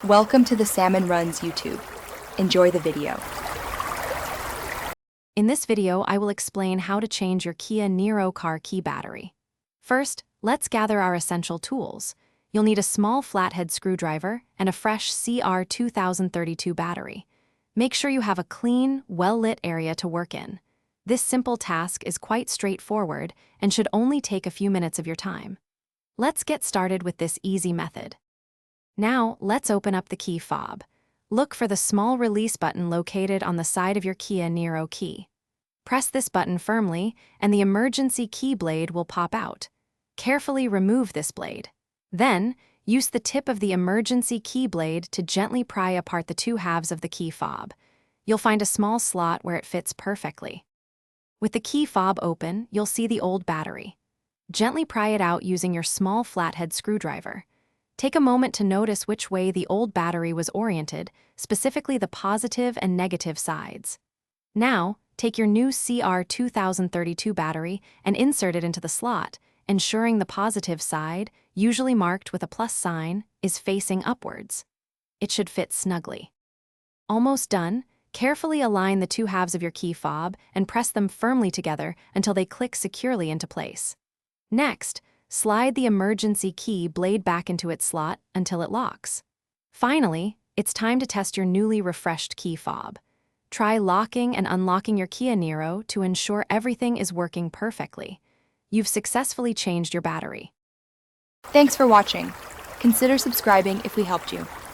Welcome to the Salmon Runs YouTube. Enjoy the video. In this video, I will explain how to change your Kia Niro car key battery. First, let's gather our essential tools. You'll need a small flathead screwdriver and a fresh CR2032 battery. Make sure you have a clean, well-lit area to work in. This simple task is quite straightforward and should only take a few minutes of your time. Let's get started with this easy method. Now, let's open up the key fob. Look for the small release button located on the side of your Kia Niro key. Press this button firmly, and the emergency key blade will pop out. Carefully remove this blade. Then, use the tip of the emergency key blade to gently pry apart the two halves of the key fob. You'll find a small slot where it fits perfectly. With the key fob open, you'll see the old battery. Gently pry it out using your small flathead screwdriver. Take a moment to notice which way the old battery was oriented, specifically the positive and negative sides. Now, take your new CR2032 battery and insert it into the slot, ensuring the positive side, usually marked with a plus sign, is facing upwards. It should fit snugly. Almost done, carefully align the two halves of your key fob and press them firmly together until they click securely into place. Next, slide the emergency key blade back into its slot until it locks. Finally, it's time to test your newly refreshed key fob. Try locking and unlocking your Kia Niro to ensure everything is working perfectly. You've successfully changed your battery. Thanks for watching. Consider subscribing if we helped you.